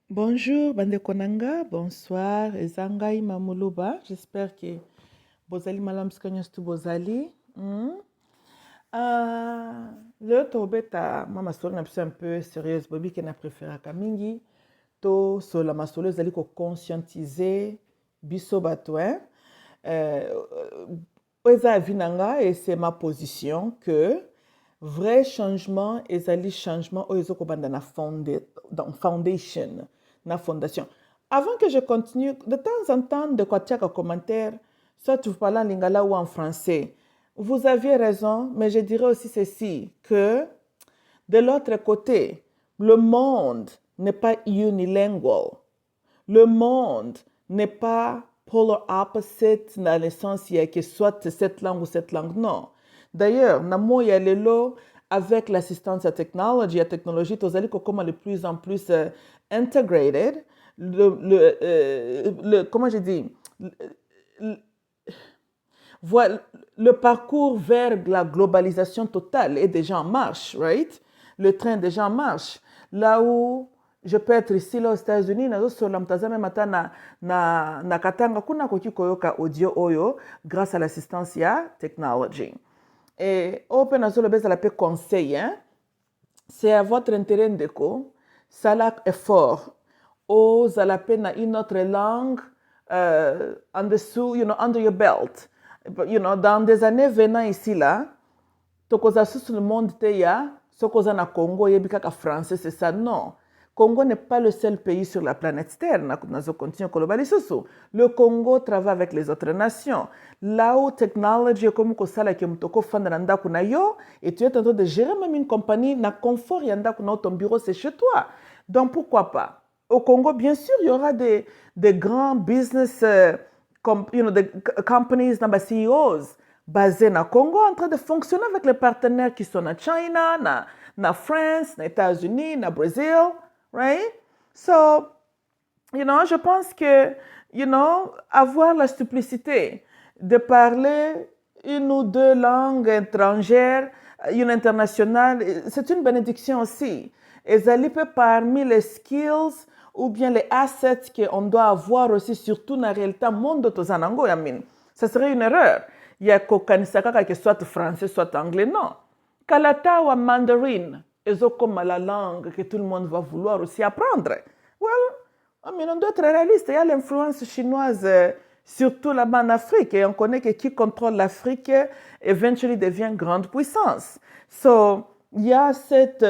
Bonjour, Bande Konanga, bonsoir, Ezangai Mamuluba. J'espère que Bozali Malam Skanyos Bozali. Le Tobeta, Mama Solo n'a un peu sérieuse, Bobby qui n'a préféré Kamingi. To, sur la masolo, Zali ko conscientiser, biso batouin. Oeza Vinanga, et c'est ma position que vrai changement, ezali changement, oezo kobanda na foundation, na fondation. Avant que je continue, de temps en temps, de quoi tiens commentaire, soit vous parlez en lingala ou en français, vous aviez raison, mais je dirais aussi ceci, que de l'autre côté, le monde n'est pas unilingual. Le monde n'est pas polar opposite dans le sens il y a que soit cette langue ou cette langue, non. D'ailleurs, namo ya lelo avec l'assistance à la technologie, tozali comment de plus en plus integrated, comment je dis, le, voilà, le parcours vers la globalisation totale est déjà en marche, right? Le train est déjà en marche. Là où je peux être ici là aux États-Unis, na katanga kuna koki koyoka audio oyo grâce à l'assistance ya technology. Et open azolo beza la pe conseil, hein? C'est à votre intérêt ndeko, ça là effort. Aux la peine na une autre langue en dessous, under your belt. Dans des années venant ici là, tokoza sous le monde teya, sokoza na Congo yebika ka français, c'est ça, non. Congo n'est pas le seul pays sur la planète Terre. Le Congo travaille avec les autres nations. Là où technologie comme kosala ke mutoko fanda na ndaku na yo, et tu es en train de gérer même une compagnie na confort yanda kuna ton bureau c'est chez toi. Donc pourquoi pas? Au Congo, bien sûr, il y aura des grands business, des companies, des CEOs basés au Congo en train de fonctionner avec les partenaires qui sont en China, na France, aux États-Unis, au Brésil, right? So, je pense que, avoir la stupidité de parler une ou deux langues étrangères, une internationale, c'est une bénédiction aussi. Et ça peut parmi les skills ou bien les assets qu'on doit avoir aussi, surtout dans la réalité monde de Tozanango, Yamin. Ça serait une erreur. Il y a qu'au que soit français, soit anglais, non. Kalata ou mandarin, c'est comme la langue que tout le monde va vouloir aussi apprendre. Well, on doit être réaliste. Il y a l'influence chinoise, surtout là-bas en Afrique. Et on connaît que qui contrôle l'Afrique, eventually devient grande puissance. So, il y a cette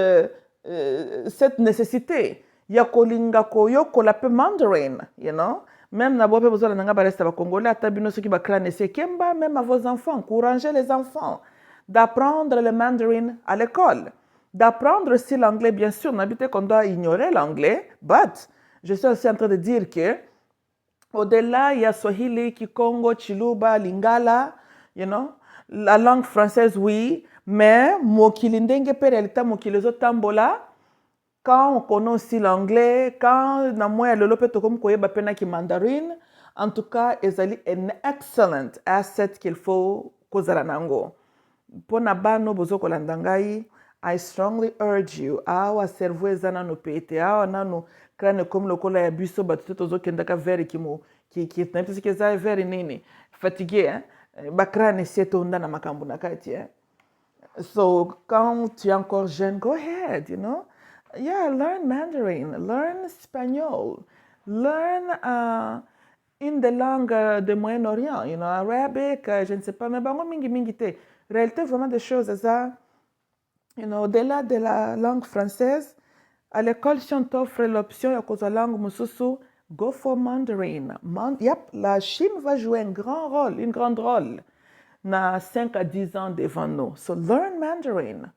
nécessité. Il y a kolinga koyo kolape mandarin, Même na bope besoin nanga baresta ba congolais atabino ceux qui ba crâne c'est kemba même à vos enfants, encourager les enfants d'apprendre le mandarin à l'école, d'apprendre aussi l'anglais bien sûr, n'habitez qu'on doit ignorer l'anglais, but je suis aussi en train de dire que au-delà il y a Swahili, Kikongo, Chiluba, Lingala, la langue française oui, mais mokili ndenge pe réalité mokili zo tambola. Quand on connaît aussi l'anglais, quand on le peut comme koyeba pena ki mandarin, en tout cas, ezali un excellent asset qu'il faut kozala nango. Pona bano bozo kolandangai, I strongly urge you, awa cerveau ezana no pete, awa nano krane comme lokola ya biso batuto tozo kendaka veri ki na pisi keza veri nini, fatigué, hein? Ba krane sieto ndana makambu na kati, hein? So, quand tu es encore jeune, go ahead, Yeah, learn Mandarin, learn espagnol, learn in the langue de Moyen-Orient, Arabic, je ne sais pas, mais bango mingi mingi te. Réalité, vraiment des choses, ça, au-delà de la langue française, à l'école, si on t'offre l'option, à cause de la langue mususu, go for Mandarin. Yep, la Chine va jouer un grand rôle, na 5 à 10 ans devant nous. So learn Mandarin.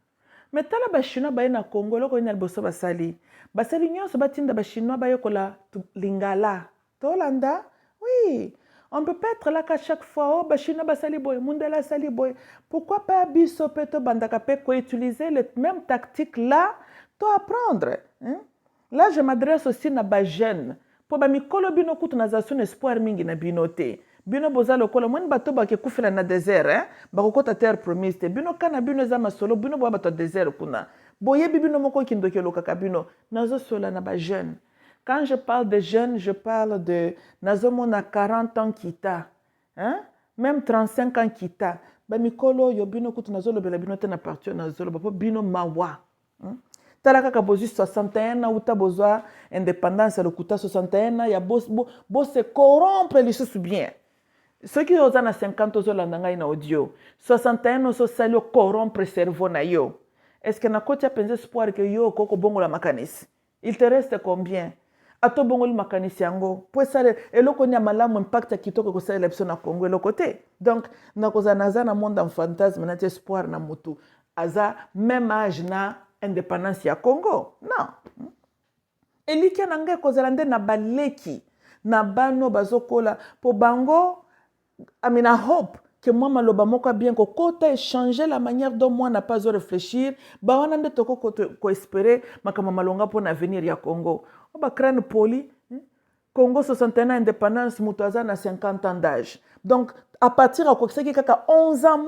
Mais tala bashinois baye na Congo loko ina liboso basali nyonso batinda bashinois bayokola lingala tolanda. Oui, on peut pas être là qu'à chaque fois bashinois basali boy mundela sali boy. Pourquoi pas biso peto bandaka pe ko utiliser les mêmes tactiques là to apprendre, hein? Là je m'adresse aussi na ba jeune po ba mikolo bino kutu na zasu espoir mingi na binote. Bino boza lokola mwen bato ba ke kufela na désert, hein? Ba kokota terre promise te. Bino kana bino za masolo bino bo bato désert kuna. Boye bino moko kindoke lokaka bino nazo sola na ba jeune. Quand je parle de jeunes, je parle de nazomona 40 ans kita, hein? Même 35 ans kita. Ba mikolo yo bino kutu nazolo bela bino tena partir nazolo ba bino mawa. Tala kaka bozu 61 ans uta bozwa indépendance le kuta 61 ans ya bo se corrompre les choses bien. Ceux qui ont 50 ans olandanga ina audio 61 ans so sali corrompre cerveau na yo. Est-ce que na kotia penser espoir que yo koko bongo la makanisi? Il te reste combien? Ato bongo le makanisi yango. Pour ça eloko nya malamu impact kitoko ko sala lepso na Congo le côté. Donc na koza naza na monde en fantasme na espoir na mutu. Aza même âge na indépendance ya Congo. Non. Eliki nanga kozala nde na baleki na bano bazokola po bango amina hope que moi maloba moko bien ko kota changer la manière dont moi n'a pas réfléchir ba wana nde toko ko espérer makama malonga pour l'avenir ya Congo. Ba crâne poli Congo 61 ans indépendance mutuaza na 50 ans d'âge. Donc à partir à kokiseki kaka 11 ans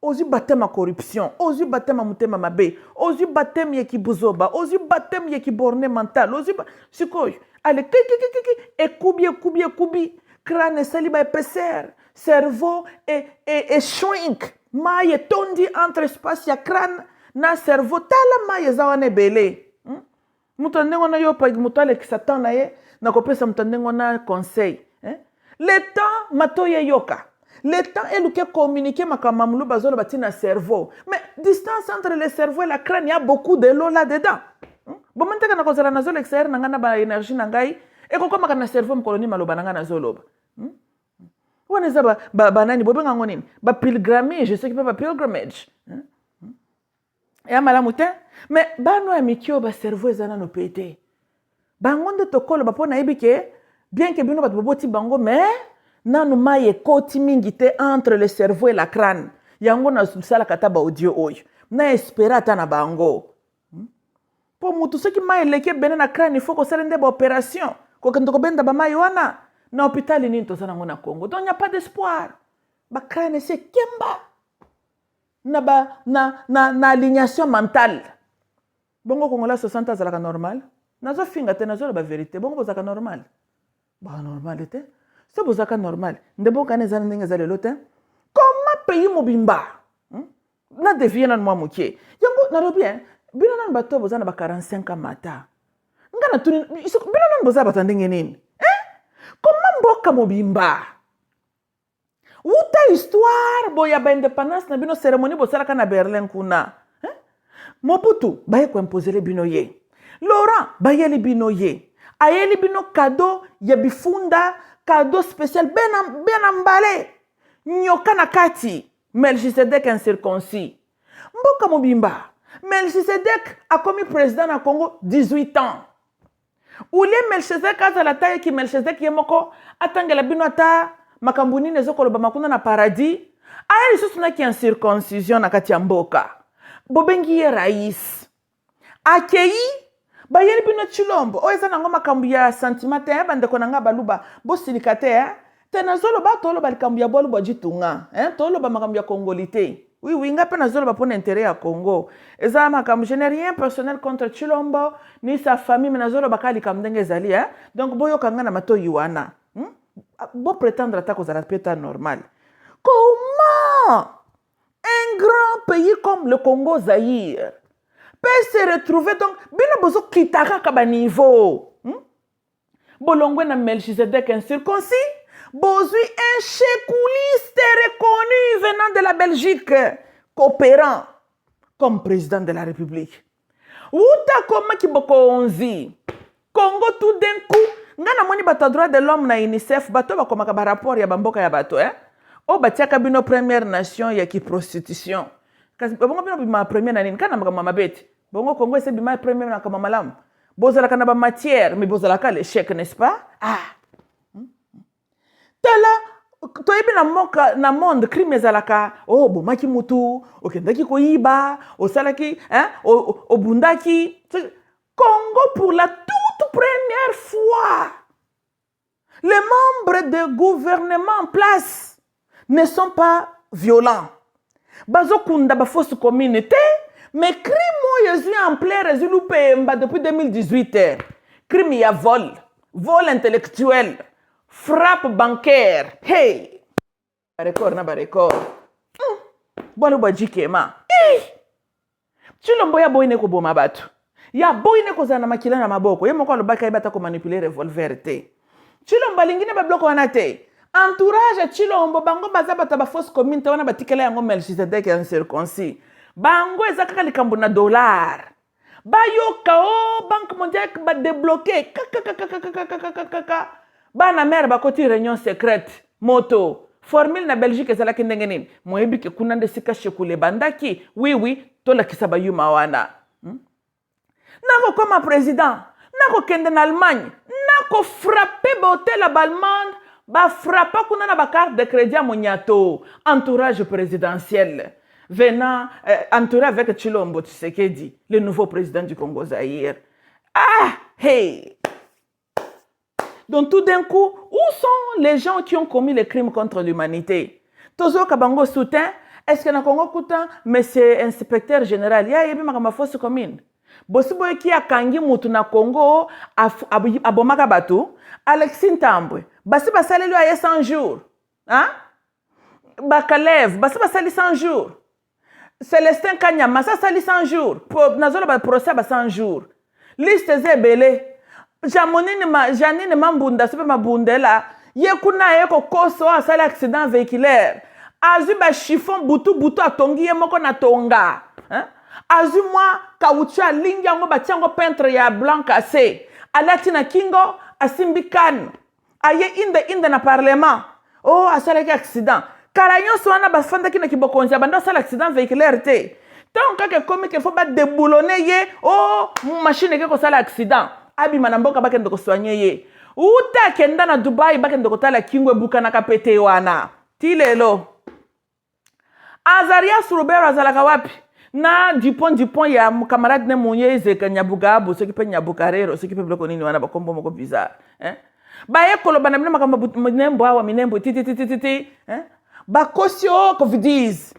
ozu batema corruption, ozu batema mutema mabe, ozu batema yeki buzoba, ozu batema yeki borné mental, ozu sikoy. Allez kubi crâne saliba épaisseur, cerveau et shrink. Maye tondi entre espace ya crâne na cerveau tala maye zawane belé. Mutandengo na yo pa mutale kisatan na ye na kopesa mutandengo na conseil. Le temps matoye yoka. Le temps est le communiquer ma kamamulu bazolo batina cerveau. Mais distance entre le cerveau et la crâne, il y a beaucoup de l'eau là-dedans. Bon, maintenant que nous avons nazolo extérieur, nous avons ba énergie nangai et qu'on comme na cerveau mkoloni maloba nanga nazolo. Wana za ba nani bobe ngangonini ba pilgrimage, je sais que pas pilgrimage. Et amala mutin, mais ba no amikio ba cerveau ezana no pété. Ba ngonde tokolo ba pona ebike bien que bino ba boboti bango mais nanu maye koti mingi te entre le cerveau et la crâne. Yango na sala kataba audio oyo. Na espera ta na bango. Po mutu soki maye leke bene na crâne il faut ko sala ndeba opération. Ko kendo ko benda ba maye wana na hôpital ni to sana ngona Congo. Donc il n'y a pas d'espoir. Ba crâne c'est kemba. Na alignation mentale. Bongo Congola 60 ans zalaka normal. Nazo finga te nazo ba vérité. Bongo zalaka normal. Ba normal te. C'est pour ça que normal. Ndebo kane zana ndenge za lelo te. Comment pays mobimba? Na devient nan moi mokie. Yango na bien. Bino nan bato bozana ba 45 ans mata. Ngana tuni bino nan boza batandenge nini? Comment mboka mobimba? Uta histoire boya ba indépendance na bino cérémonie bosala kana Berlin kuna. Mobutu baye ko imposer bino ye. Laurent baye li bino ye. Ayeli bino cadeau ya bifunda cadeau spécial ben emballé. Nyoka na kati. Melchisedek incirconcis. Mboka mobimba. Melchisedek a commis président na Congo 18 ans. Oule Melchisedek a la taille qui Melchisedek yemoko atangela bino ata makambuni nezokolo bamakuna na paradis. Ayeli susuna ki incirconcision na kati ya mboka. Bobengi ye rais. Akei bayeli bino chilombo o eza nango makambu ya sentiment te bandeko nanga baluba bosilikate tena zolo ba tolo balikambu ya bolu bojitunga tolo ba makambu ya congolité oui nga pe na zolo ba pona intérêt ya Congo eza makambu je n'ai rien personnel contre Chilombo ni sa famille mais na zolo bakali kamdenge ezali donc boyo kanga na mato yuana bo prétendre atako za la peta normal. Comment un grand pays comme le Congo Zaïre peut se retrouver donc bino bozo kitaka kaba niveau bolongwe na Melchisedek incirconcis bozui un checouliste reconnu venant de la Belgique coopérant comme président de la République uta koma kiboko onzi Congo tout d'un coup ngana moni bato droit de l'homme na UNICEF bato bakomaka ba rapport ya bamboka ya bato o batiaka bino première nation ya ki prostitution. Kasi bongo bino bima premier na nini kana mama beti bongo Congo ese bima premier na kama malam bozala kana ba matière mais bozala ka l'échec n'est-ce pas tala to yebi na monde crime ezalaka bomaki mutu okendaki koyiba osalaki obundaki Congo pour la toute première fois les membres de gouvernement en place ne sont pas violents bazokunda ba fausse communauté mais crime est en plein résolu depuis 2018 crime ya vol intellectuel, frappe bancaire. Hey, record na ba record. Bwana bajikema. Chilombo ya boyine ko boma batu. Ya boyine ko zana makila na maboko. Ye moko alobaka ibata ko manipuler revolver te. Chilombo lingine ba bloko wana te. Entourage Chilombo bango baza bata ba fausse commune te wana batikela yango Melchizedek en circoncis. Bango ezaka likambo na dollar. Bayoka o banque mondiale ba débloquer. Bana mère ba koti réunion secrète moto. Formule na Belgique ezalaki ndenge nini moyebi ke kuna nde sika shekule bandaki oui tolakisa bayuma wana nako koma président nako kende na Allemagne nako frapper botel balmande ba frappa kuna na ba carte de crédit à moniato entourage présidentiel venant entouré avec Tshilombo Tshisekedi le nouveau président du Congo Zaïre. Hey. Donc tout d'un coup, où sont les gens qui ont commis les crimes contre l'humanité? Tozo Kabango soutient, est-ce que na Congo Koutan, monsieur inspecteur général, ya yebi makamba fausse commune. Bosibo qui a kangi mutu na Congo, abomaka batu, Alexis Ntambwe, basi basali lui a 100 jours. Hein? Bakalev, basi basali 100 jours. Célestin Kanyama, ça sali 100 jours. Nazola ba procès ba 100 jours. Liste zebele. Janine Mambunda, c'est pas ma bundela. Yekuna eko koso a sali accident véhiculaire. Azu ba chiffon butu a tongi yemoko na tonga. Azu moi kaucha lingi yango batiango peintre ya blanc cassé. Alati na kingo asimbikan. Aye inde na parlement. Oh asali ki accident. Karayon soana bafanda ki na kibokonzi abanda sali accident véhiculaire te. Tant que comme qu'il faut pas déboulonner ye oh machine ke ko sali accident. Abi manamboka bakende ko soigner ye. Uta kenda na Dubai bakende ko tala kingwe buka na kapete wana. Tilelo. Azarias Robert azalaka wapi? Na Dupont ya camarade ne Mouyeze Kanyabugabu, ce qui peut Nyabukarero, ce qui peut bloquer nini wana bakombo moko bizarre. Ba ekolo banamina makamba minembo awa minembo titi. Ba kosio Covid-10.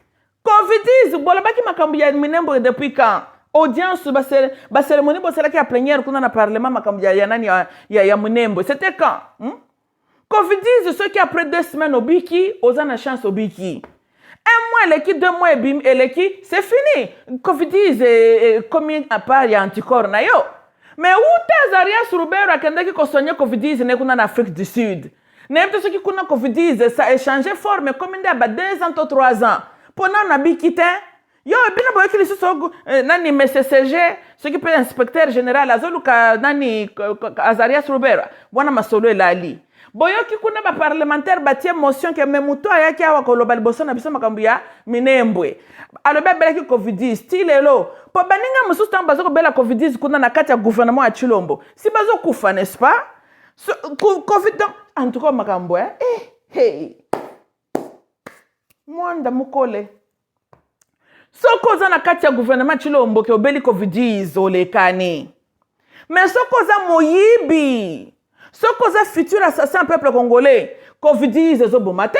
Covid-10 bola baki makambo ya minembo depuis quand? Audience ba cérémonie bo sala ki a plénière kuna na parlement makambo ya nani ya munembo. C'était quand? Covid-10 ceux qui après 2 semaines au biki, osana chance au biki. 1 mois l'équipe 2 mois et l'équipe c'est fini. Covid-10 combien à part ya anticorps na yo. Mais où Tazarias Rubero akendaki ko soigner Covid-10 ne kuna na Afrique du Sud. N'importe ce qui kuna Covid-10 ça a changé forme comme il y a 2 ans ou 3 ans. Pendant na bikite yo bino boye kili so nani MCCG ce qui peut inspecteur général azoluka nani Azarias Robert wana masolo elali boyo ki kuna ba parlementaire batie motion ke memuto ayaki awa ko lobal boso na biso makambu ya minembwe alobe belaki Covid style elo po baninga mususu tamba bazoko bela Covid kuna na kati ya gouvernement ya Tshilombo si bazo kufa n'est-ce pas Covid donc en tout cas makambu hey mwanda mukole soko za na kati ya gouvernement Tshilombo ke obeli Covid-10 olekani. Mais soko za moyibi. Soko za futur assassin peuple congolais. Covid-10 ezo bomate.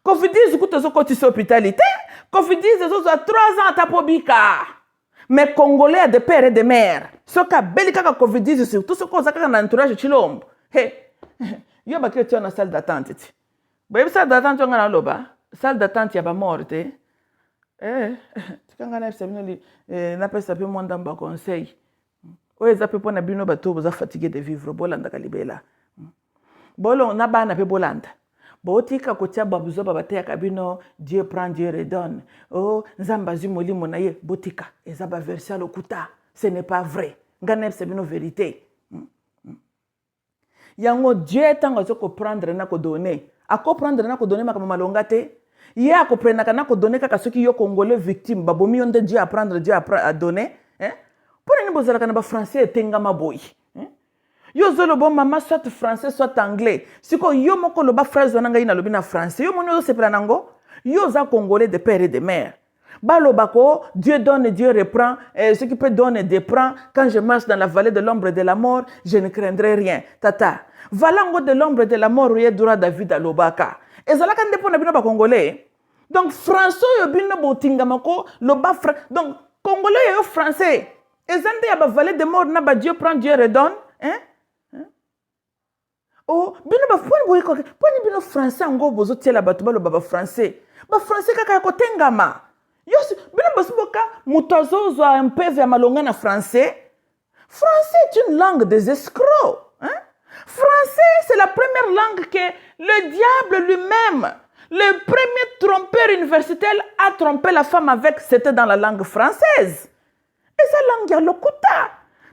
Covid-10 kuto zo kotisi hôpitalité. Covid-10 ezo za 3 ans tapobika. Mais congolais a de père et de mère. Soka beli kaka Covid-10 surtout soko za kaka na entourage Tshilombo. Hey. Yo ba kete na salle d'attente ti. Ba salle d'attente ngana loba. Salle d'attente ya ba morte. Tikanga na sebinoli na pesa pe mwanda mba conseil oyo za pe pona bino bato boza fatigué de vivre bolanda kalibela bolo na bana pe bolanda botika kotia babuzo babate ya kabino Dieu prend Dieu redonne oh nzamba zi molimo na ye botika eza ba version lokuta ce n'est pas vrai ngana sebino vérité yango Dieu tango zo ko prendre na ko donner a comprendre na ko donner makama malonga te. Il y a qu'on prenne kana ko donner kaka soki yo congolais victime babomi on de Dieu à prendre Dieu à donner pour ne bozala kana ba français tenga maboy yo zolo bon mama soit français soit anglais siko yo moko lo ba phrase wana ngai na lobi na français yo mono se pela nango yo za congolais de père et de mère balo bako Dieu donne Dieu reprend ce qui peut donner déprend quand je marche dans la vallée de l'ombre de la mort je ne craindrai rien tata valango de l'ombre de la mort ye dura David alobaka ezala kan dépend na bino ba congolais donc français yo bino botinga mako lo ba donc congolais yo français ezande ya ba vallée de mort na ba Dieu prend Dieu redonne Oh, bino ba poni boy ko. Poni bino français ngo bozo tiela bato balo baba français. Ba français kaka ko tengama. Yosi bino basuboka mutazozo un peu vya malonga na français. Français est une langue des escrocs, hein? Français, c'est la première langue que le diable lui-même, le premier trompeur universitaire a trompé la femme avec, c'était dans la langue française. Et sa langue, il y a l'okuta.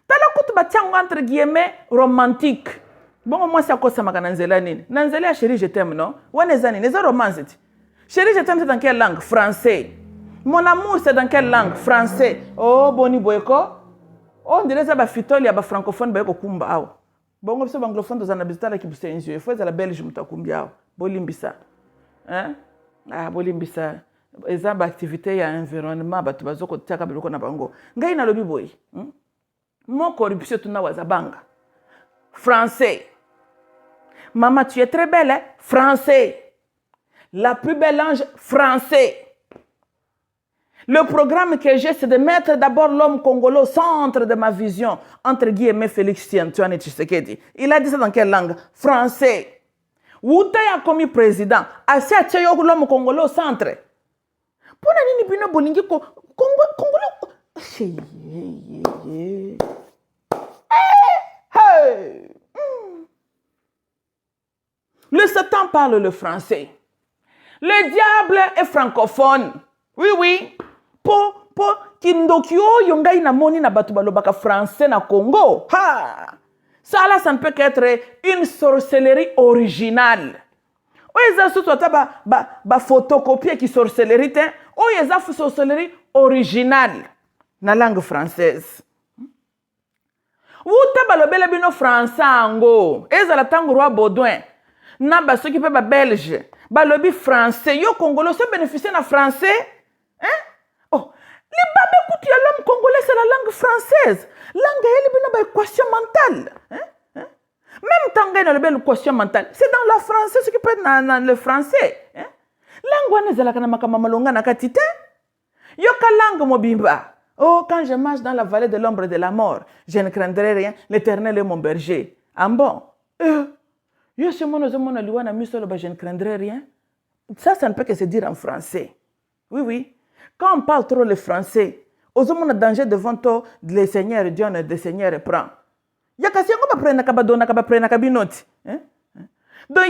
Dans l'okuta, il y a entre guillemets romantique. Bon, moi, c'est à quoi ça m'a dit? Nanzela, chérie, je t'aime, non? Ou est-ce que romance? Chérie, je t'aime, c'est dans quelle langue? Français. Mon amour, c'est dans quelle langue? Français. Oh, boni boyko. On dirait ça, fitoli, ya francophone, ba kumba awo. Bongo biso anglophone dans un habitat qui buse enjeu. Faut la Belge mutakumbia awo. Bolimbisa. Hein? Ah, bolimbisa. Ezaba activité ya environnement batu bazoko tiaka biloko na bango. Ngai na lobi boy. Mon corruption tuna wazabanga. Français. Maman, tu es très belle, hein? Français. La plus belle ange, français. Le programme que j'ai, c'est de mettre d'abord l'homme congolais au centre de ma vision. Entre guillemets, Félix Antoine Tshisekedi. Il a dit ça dans quelle langue? Français. Wouta a commis président. Assez à tchayo l'homme congolais au centre. Pour nani bino bolingi congolais. Le Satan parle le français. Le diable est francophone. Oui, oui. Po kindokyo yongai na moni na batu balobaka français na Congo. Ha! Ça là, ça ne peut qu'être une sorcellerie originale. Oye surtout ba photocopier qui sorcellerie te. Oye za sorcellerie originale na langue française. Wuta balobela bino français ango. Ezala tango roi Baudouin. Na ba ceux qui pe ba belge. Balobi français. Yo congolais se bénéficier na français. Hein? Oh, les babes écoutent l'homme congolais, c'est la langue française. Langue elle est une équation mentale. Hein? Même tant qu'il y a une équation mentale, c'est dans la français, ce qui peut être dans le français. Hein? Langue on est la kanama malonga na katite. Yoka langue mobimba. Oh, quand je marche dans la vallée de l'ombre de la mort, je ne craindrai rien. L'Éternel est mon berger. Ah bon? Yo se mono zomono liwana misolo ba je ne craindrai rien. Ça ne peut que se dire en français. Oui, oui. Quand on parle trop le français, aux hommes on a danger devant toi, le Seigneur Dieu, le Seigneur prend. Il y a kasi on va prendre kabadona kaba kabinoti. Dans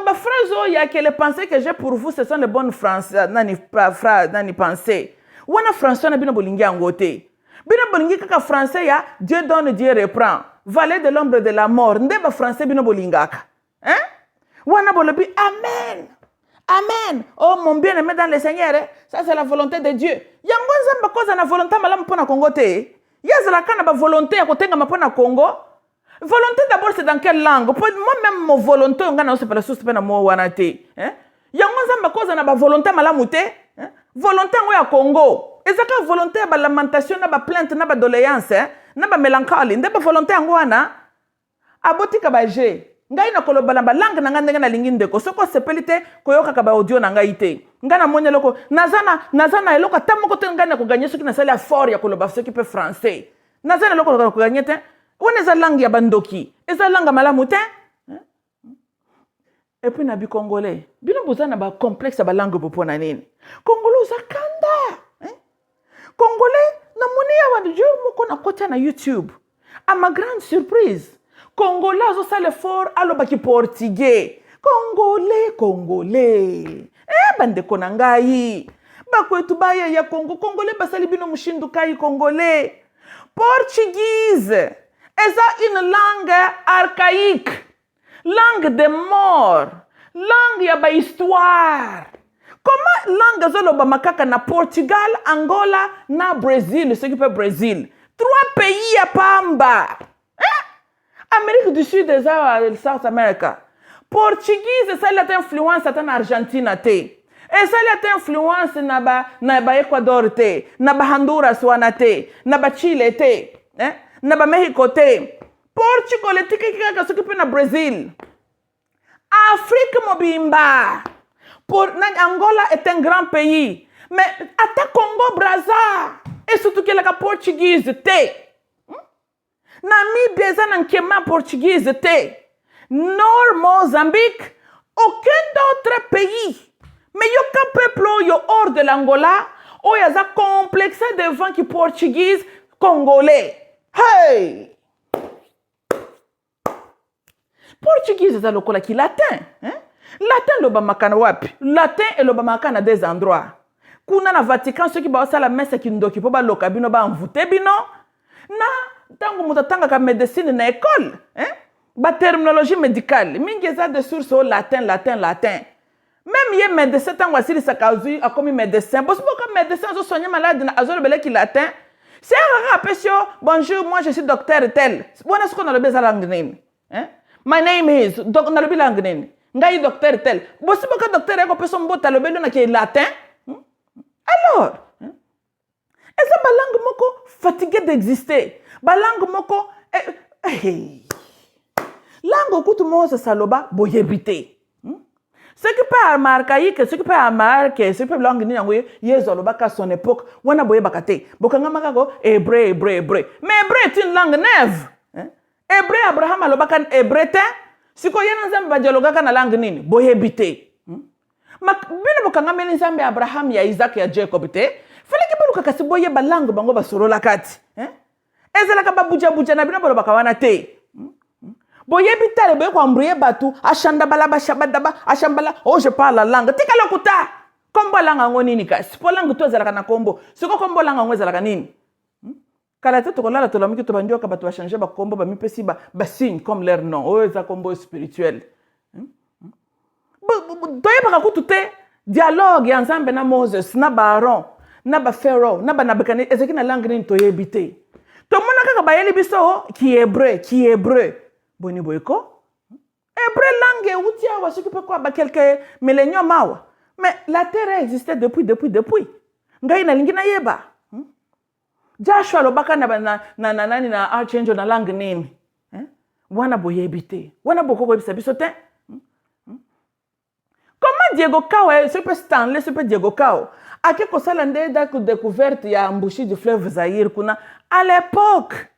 ma phrase, il y a que les pensées que j'ai pour vous, ce sont les bonnes français, nani pensées. Ou on a français on a bino bolingi angote. Bino bolingi kaka français ya Dieu donne Dieu reprend. Vallée de l'ombre de la mort. Ndeba français bino bolingaka. Hein? Ou on a bolobi amen. Amen. Oh mon bien-aimé dans le Seigneur, ça c'est la volonté de Dieu. Yango nzamba koza na volonté malamu pona Congo te. Yazala kana ba volonté ya kotenga mapona Congo. Volonté d'abord c'est dans quelle langue? Moi-même mon volonté on gana osepela source pena mo wana te. Hein? Yango nzamba koza na ba volonté malamu te. Hein? Volonté ngo ya Congo. Ezaka volonté ya ba lamentation na ba plainte na ba doléance, hein? Na ba mélancolie. Ndeba volonté ngo wana. Abotika ba je. Ngai na kolobala ba langue na ngandenge na linginde ko soko sepelite koyoka ka ba audio na ngai te ngana monye loko nazana eloko tamoko te ngana ko gagner soki na sala fort ya koloba soki pe français nazana eloko ko gagner te wona za langue ya bandoki eza langue malamu te et puis na bi congolais bino bozana ba complexe ba langue popona nini congolais za kanda congolais na moni ya wa Dieu moko na kota na YouTube à ma grande surprise Congolais, ça le fort, alobaki portugais. Congolais. Bande konangai. Bakwetu baya ya Congo. Congolais basali bino mushindu kai congolais. Portugaise. Eza une langue archaïque. Langue de mort. Langue ya ba histoire. Comment langue zoloba makaka na Portugal, Angola, na Brésil, ce qui peut Brésil. 3 pays ya pamba. Amérique du Sud et South America. Portugais, ça a influence en Argentine. Et ça a influence na Ecuador, na Honduras, na Chile, na Mexico. Portugal, ce qui peut na Brésil. Afrique mobimba. Angola est un grand pays. Mais à Congo, Brazza. Et surtout que la portugaise, Namibia eza na nkema portugaise te. nord Mozambique, aucun autre pays. Mais il y a un peuple hors de l'Angola, où il y a un complexe devant qui portugais, congolais. Hey! Portugais, c'est le qui latin. Hein? Latin, le bamakana wapi. Latin et le bamakana des endroits. Kuna na Vatican, ceux qui ba la messe qui nous occupent, ba lokabino ba envoûté bino. Na, tango mutatanga ka médecine na école. Hein? Ba terminologie médicale. Mingeza de sources au latin. Même les médecins, tant que ça cause a comme médecin, parce que médecin zo soigner malade na azolo bele qui latin. C'est un rappel bonjour, moi je suis docteur tel. Voilà ce qu'on a le besoin langue hein? My name is donc na le bilang nini. Ngai docteur tel. Bon c'est que docteur eko person mbota le bele na qui latin. Alors, et ça balangue moko fatigué d'exister. Balangue moko langue kutu mo sa saloba boyebité. Ce qui peut remarquer, ce qui peut remarquer, ce qui peut langue ni yango yezolo baka son époque, wana boye bakate. Bokanga makako hébreu. Mais hébreu est une langue neuve. Hébreu Abraham alobaka hébreu te. Siko yena nzambe ba dialoga kana langue nini? Boye bité. Mak bino bokanga meli nzambe Abraham ya Isaac ya Jacob te. Fallait que boluka kasi boye ba langue bango ba solo lakati. Ezela ka ba buja na bino bolo baka wana te. Boye bitale boye kwa mbrie batu ashanda bala bashabadaba ashambala oh je parle la langue tika lokuta kombo langa ngoni ni kasi po langue to zalaka na kombo siko kombo langa ngwe zalaka nini kala to kolala to lamiki to banjoka batu ba changer ba kombo ba mipesi ba signe comme leur nom oh za kombo spirituel doye baka kutute dialogue ya nzambe na Moses na Aaron na ba Pharaoh na ba nabekani ezeki na langue nini to yebite to mona kaka ba yeli biso qui hébreu Boni boyko. Hébreu langue outia wa ce qui peut quoi ba quelques milléniums mawa. Mais la terre existait depuis. Ngai na lingi na yeba. Joshua lo baka na archangel na langue nini. Wana boyebite. Wana boko bisa biso te. Comment Diego Cao ce peut Stanley ce peut Diego Cao. A que kosala ndeda ku découverte ya embouchure du fleuve Zaïre kuna à l'époque.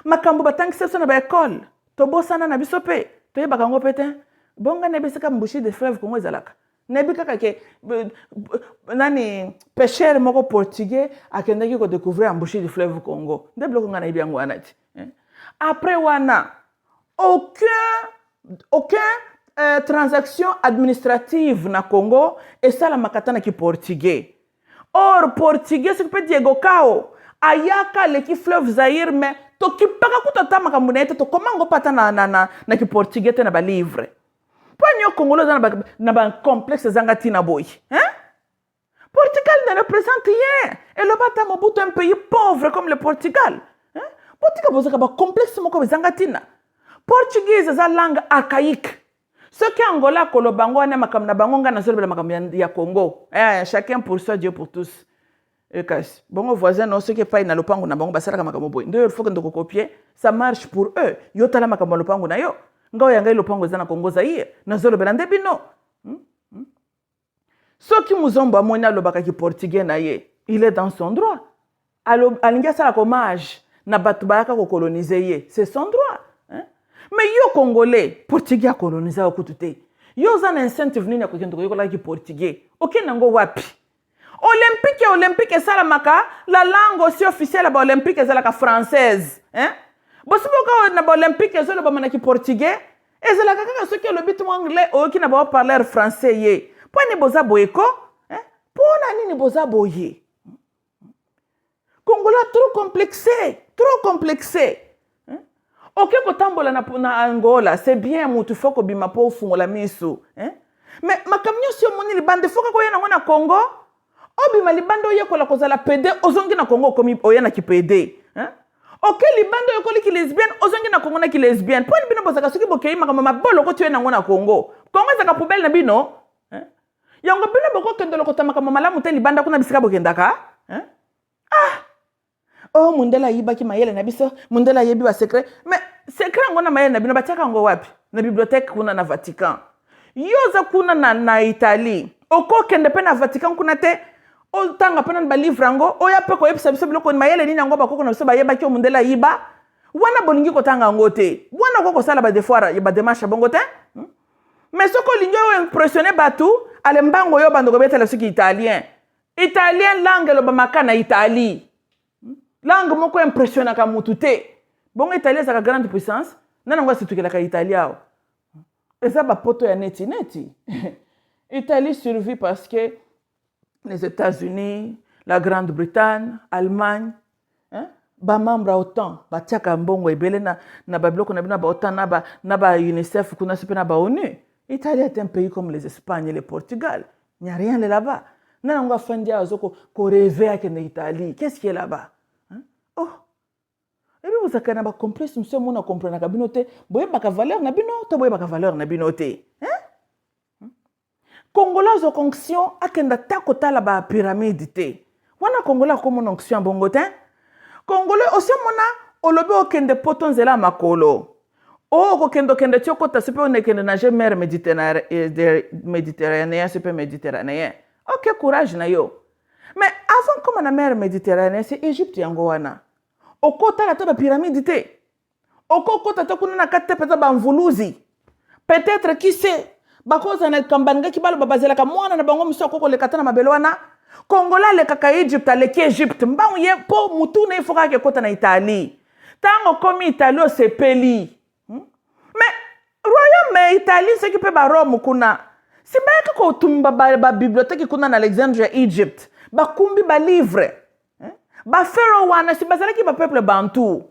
Makambo batang sesa na ba école. Tobosana na bisope to yeba kango pete bonga ne bisika mbushi de fleuve Congo ezalaka nebi kaka ke nani pêcheur moko portugais akendaki ko découvrir mbushi de fleuve Congo nde bloko ngana ibi yango anati après wana aucun transaction administrative na Congo et ça la makatana ki portugais or portugais c'est peut Diego Cao ayaka le ki fleuve Zaïre mais to kipaka kutata makamuna to komango pata na ki portugais te na ba livre panyo congolais na ba complexe zangati na boy Portugal ne représente rien et le bata Mobutu un pays pauvre comme le Portugal Portugal bozaka ba complexe moko zangati na portugais za langue archaïque ce qui Angola kolobango na makamna bango ngana zolo makamya ya Congo chacun pour soi Dieu pour tous. Bon voisin non ce qui pas na lopango na bango basara kama boy ndio il faut que ndoko copier ça marche pour eux yo tala makamba lopango na yo ngao yanga lopango za na Congo Zaïre na zolo belande bino ce qui muzombo amona lobaka ki portugais na ye il est dans son droit alinga sala hommage na batu bayaka ko coloniser ye c'est son droit mais yo congolais portugais coloniser ko tutute yo za na incentive nini ko kendo ko la ki portugais okenango wapi Olympique salamaka la langue aussi officielle ba olympique ezalaka française bosiboka na ba olympique ezalo ba manaki portugais ezalaka kaka soki le bit anglais o ki na ba parler français ye poni boza boyeko pona nini boza boye Congola trop complexé OK ko tambola na Angola c'est bien mutu foko bima po fungola miso mais makamnyo sio moni libande foka ko yena ngona Congo Obi libando yekola kozala PD ozongi na Congo komi oyana ki PD OK libando yekoli ki lesbienne ozongi na Congo na ki lesbienne poni bino bozaka soki bokei makama mabolo ko tuye na ngona Congo zaka poubelle na bino yango bino boko kendolo ko tamaka malamu te libanda kuna bisika bokendaka oh mundela yibaki mayele na biso mundela yebi ba secret mais secret ngona mayele na bino batiaka ngo wapi na bibliothèque kuna na Vatican yoza kuna na Italie oko kende pe na Vatican kuna te o tanga pena ba livre ngo o ya pe ko yebisa biso biloko mayele nini ngo bakoko na biso ba yeba ki o mundela yiba wana bolingi kotanga ngote wana ko kosala ba defoira ya ba démarche bongo te mais soko lingi o impressionner batu ale mbango yo bando ko betela suki italien langue lo ba makana Italie langue moko impressionna ka mutu te bongo italien sa grande puissance nana ngwa situkela ka italien eza ba poto ya neti Italie survit parce que les États-Unis, la Grande-Bretagne, Allemagne, ba membre autant, ba tiaka mbongo ebele na ba biloko na bina ba autant na ba UNICEF kuna sipe na ba ONU. Italie est un pays comme les Espagnes et le Portugal. Il n'y a rien là-bas. Nana ngwa fandi azoko ko rêver à Italie. Qu'est-ce qui est là-bas? Oh. Et puis vous avez ba complexe monsieur mona comprendre ka binote, boye ba ka valeur na bino, to boye ba ka valeur na binote. Congolais aux onction akenda takota la ba pyramide te. Wana Congolais comme onction bongo te. Congolais aussi mona olobe okende potonzela makolo. O kende tiokota sepe onekende nager mer méditerranéen sepe méditerranéen. OK courage na yo. Mais avant comme na mer méditerranéen c'est Égypte yango wana. Okota la ba pyramide te. Okota to kuna na kate peta ba mvuluzi. Peut-être qui sait bakoza na kambanga kibalo babazela ka mwana na bango mso koko le katana mabelo wana Kongola le kaka Egypte le ki Egypte mbangu ye po mutu na ifoka ke kota na Italie tango komi Italie sepeli mais royaume Italie ce qui peut ba Rome kuna si ba ko tumba ba bibliothèque kuna na Alexandria Egypte ba kumbi ba livre ba pharaoh wana si bazala ki ba peuple bantu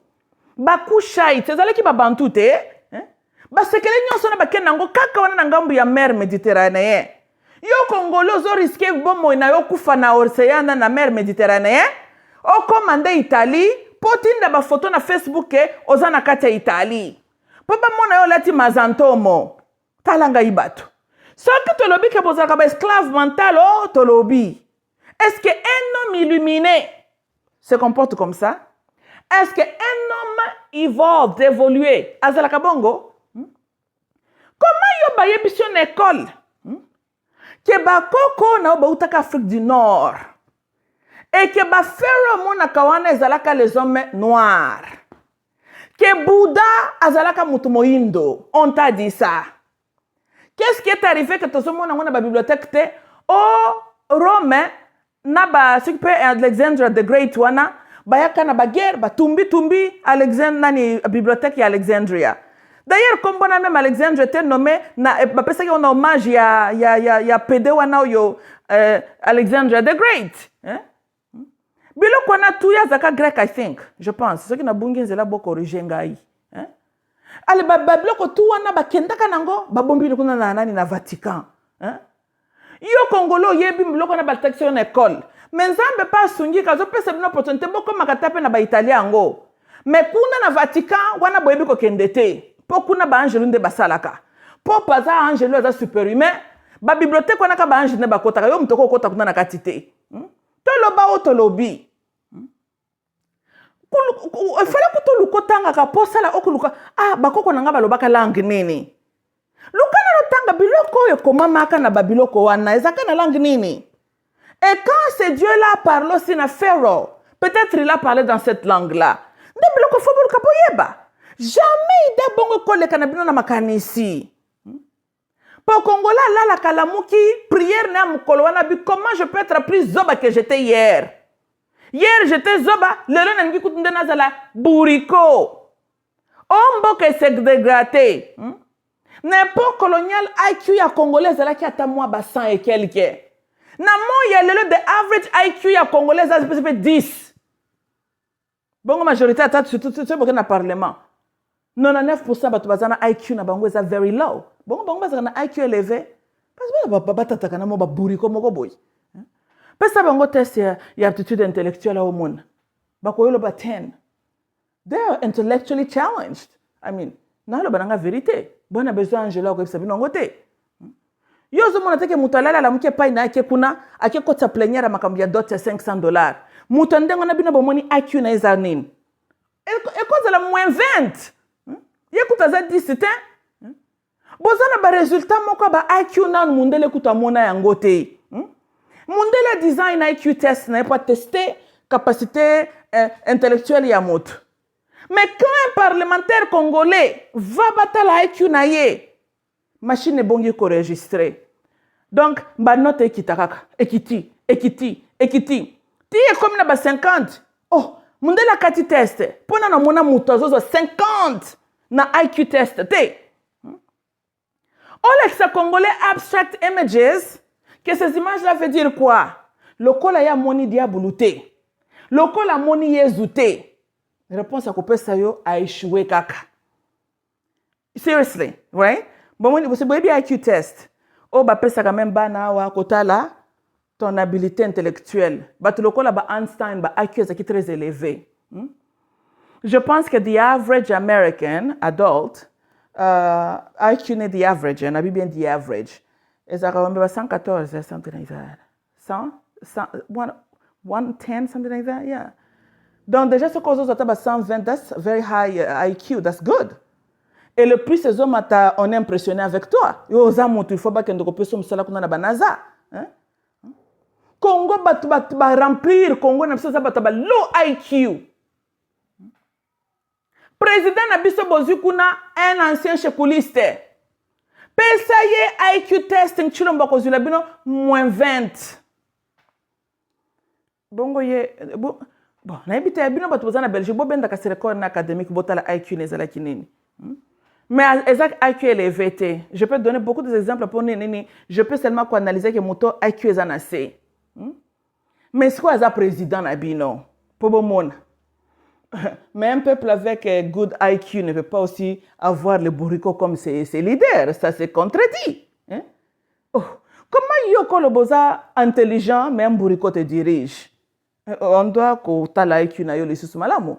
ba kushite zala ki ba bantu te basekele nyonso na bakenda ngo kaka wana na ngambu ya mer méditerranéen yo Congolais zo risquer bomo na yo kufa na océan na mer méditerranéen o commande Italie potinda ba photo na Facebook oza na kati ya Italie po ba mona yo lati mazantomo talanga ibatu soki tolobi ke bozaka ba esclave mental o tolobi est-ce que un homme illuminé se comporte comme ça? Est-ce que un homme évolue, évoluer azalaka bongo? Comment yo ba yebiso na école? Que ba koko na ba utaka Afrique du Nord. Et que ba pharaoh mona kawana ezalaka les hommes noirs. Que Bouddha azalaka mutu moindo. On t'a dit ça. Qu'est-ce qui est arrivé que to mona ngona ba bibliothèque te o Rome na ba ce qui peut Alexandre the Great wana ba yaka na ba guerre ba tumbi Alexandre nani bibliothèque ya Alexandria. D'ailleurs, comme on a même Alexandre était nommé, parce qu'on a hommage, il y a PD wana yo Alexandre the Great. Bilo kwana tout ya zaka grec, I think, je pense. Ce qui na bungi nzela boko origengai. Ale bilo ko tout wana ba kenda kanango, ba bombi kuna na nani na Vatican. Yo Congolo yebi bilo kwana ba section école. Mais nzambe pas sungi kazo pesa bino opportunité boko makatape na ba italien ngo. Mais kuna na Vatican wana boyebi ko kendete. Pourquoi na ba angelu nde basalaka po paza angelu aza superhumain ba bibliothèque wana ka ba angelu ne bakota yo mtoko kota kuna na katite toloba o tolobi fala kutolukotanga ka posala okuluka bakoko nanga balobaka langue nini lukana lotanga biloko yo komamaka na ba biloko wana ezaka na langue nini et quand ce Dieu là parle aussi na Pharaoh peut-être il a parlé dans cette langue là nde biloko fo boluka boyeba. Jamais il bongo kole kanabino na makanisi. Pour Congola la kalamuki prière na mukolo wana bi comment je peux être plus zoba que j'étais hier. Hier j'étais zoba, lelo na ngi kutunde na zala buriko. Ombo que c'est dégradé. N'importe colonial IQ ya congolais zala ki ata moi ba 100 et quelques. Na mo ya lelo the average IQ ya congolais za peut 10. Bongo majorité ata surtout ce na parlement. 99% batu bazana IQ na bango eza very low. Bongo bazana IQ élevé. Parce que batata kana mo ba buriko moko boy. Pesa bango test ya aptitude intellectuelle au monde. Bakoyolo ba 10. They are intellectually challenged. I mean, nalo bananga vérité. Bona besoin angela ko sabino ngote. Yozo mona teke mutalala la mke pai na ake kuna ake kota plenière makambi ya dot $500. Mutandengo na bino bomoni IQ na eza nini. E cause la moins 20. Yekuta za 10 te bozana ba résultat moko ba IQ na mundele kuta mona yango te mundele design IQ test na pas tester capacité intellectuelle ya moto Mais quand un parlementaire congolais va battre la IQ naye, machine est bonne pour enregistrer. Donc, ma note est ekiti. Ti est comme na 50. Oh, monde la kati test. Pona na mona mutozo 50 na IQ test. Te. Olexa congolais abstract images. Que ces images-là veut dire quoi? Le col a moni diaboulouté. Le col a moni yezouté. Réponse à couper ça yo a échoué kaka. Seriously, right? Bon, c'est bien IQ test. Oh, bah, pesa quand même bana wa kotala ton habilité intellectuelle. Bah, tu le col ba Einstein, ba IQ est très élevé. Je pense que the average American adult, IQ n'est the average, on a bien the average. Et ça va be 114, something like that. 100, 110, something like that, yeah. Donc déjà, ce qu'on a 120, that's very high IQ, that's good. Et le plus ces hommes on est impressionné avec toi. Yo zamutu il faut pas que nous puissions me sala kuna na banaza. Congo ba remplir Congo na biso ba low IQ. Président na biso bozu kuna un ancien chekuliste. Pesa ye IQ testing chilomba ko zula bino -20. Bongo ye bon na ibita bino batu bozana Belgique bo benda ka se record na académique botala IQ nezala kinini. Mais exact IQ élevé. Je peux donner beaucoup d'exemples pour nini. Je peux seulement analyser que moto IQ est en assez. Mais c'est quoi ça président Nabino? Pour bon monde. Mais un peuple avec good IQ ne peut pas aussi avoir le bourrico comme ses leaders. Ça se contredit. Oh. Comment yoko le boza intelligent mais un bourrico te dirige? On doit que t'as IQ na yo le sous malamu.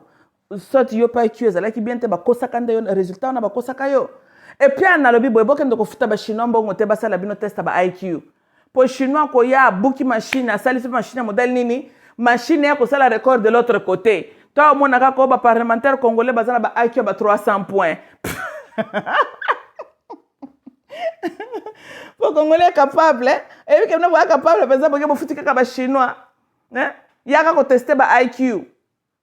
Soit yo pas IQ ezala ki bien te ba kosaka nde résultat na ba kosaka yo. Et puis na lobi boy boke ndoko futa ba chinois mbongo te ba sala bino test ba IQ. Po chinois ko ya buki machine asali machine modèle nini? Machine ya ko sala record de l'autre côté. Toi mon naka ko ba parlementaire congolais bazana ba IQ ba 300 points. Pour congolais capable et puis que capable par exemple bo futi ka ba chinois. Ya ka ko tester ba IQ.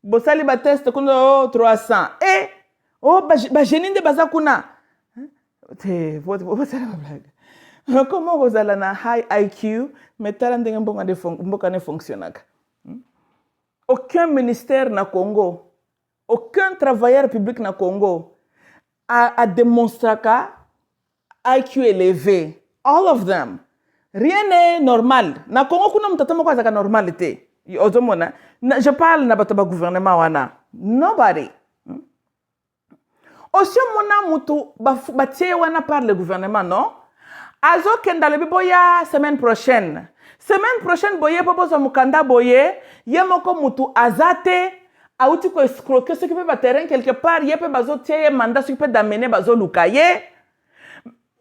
Bosali ba test kuno 300 et oh ba jeninde bazakuna te votre blague. Comment vous allez na high IQ mais talent mboka ne fonctionnaka. Aucun ministère na Congo, aucun travailleur public na Congo a démontré que IQ élevé. All of them. Rien n'est normal. Na Congo kuna mtatama kwa zaka normalité. Je parle na bato ba gouvernement wana. Nobody. Aussi mona mutu batie wana par le gouvernement, non? Azo kenda le boya semaine prochaine. Semaine prochaine boye popo so mukanda boye, ye moko mutu azate auti ko escroquer ce qui peut ba terrain quelque part, ye pe bazo tie mandat ce qui peut d'amener bazo lukaye.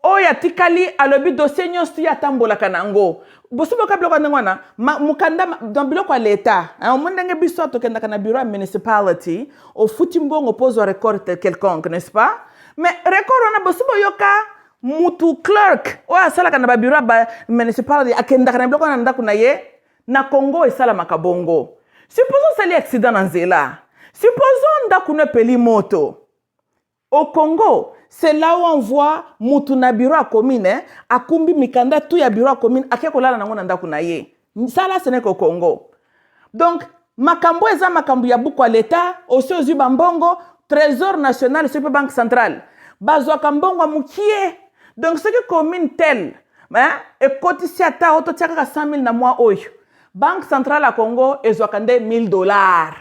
Oya tikali alobi dossier nyosti ya tambola kanango. Bosubo kablo kwa ngwana mukanda dans biloko ya leta. Omundenge biso to kenda kana bureau municipality au futimbongo pose record quelconque, n'est-ce pas? Mais record on a bosubo yoka mutu clerk o asala kana ba bureau ba municipality akenda kana biloko na ndaku na ye na Congo esala makabongo. Supposons sali accident na nzela. Supposons ndaku ne peli moto. Au Congo, c'est là où on voit mutuna bureau à commune, a kumbi mikanda tout ya bureau à commune, a kekola na ngona ndaku na ye. Ça là ce n'est qu'au Congo. Donc, makambo eza makambo ya buku à l'état, aussi aux ubambongo, trésor national, c'est banque centrale. Bazwa kambongo mukie. Donc ce que commune telle, et kotisi ata auto tiaka 100 000 na mois oyo. Banque centrale à Congo ezwakande $1000.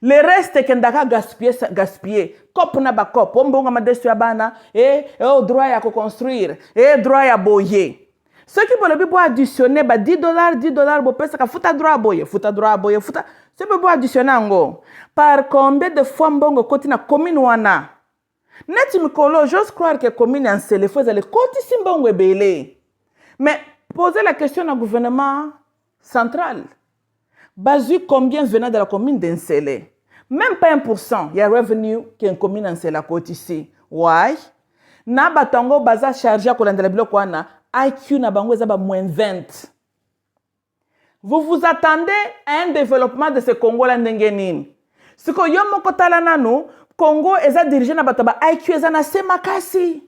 Le reste kendaka gaspiller cop na ba cop ombonga madesu ya bana au droit ya construire droit ya boyer. Ce qui peut le bo additionner ba $10 bo pesa ka futa droit boyer futa ce peut bo additionner ngo par combien de fois mbongo koti na commune wana neti mikolo j'ose croire que commune en sele faut aller koti simbongo ebele. Mais poser la question au gouvernement central. Basu combien venant de la commune d'Ensele? Même pas 1%. Il y a revenu qui est une commune d'Ensele à côté ici. Why? Na batango baza chargé à kolandela biloko wana IQ na bango ezaba -20. Vous vous attendez à un développement de ce Congo là ndengenini. siko yo moko tala nanu Congo eza dirigé na bato ba IQ eza na se makasi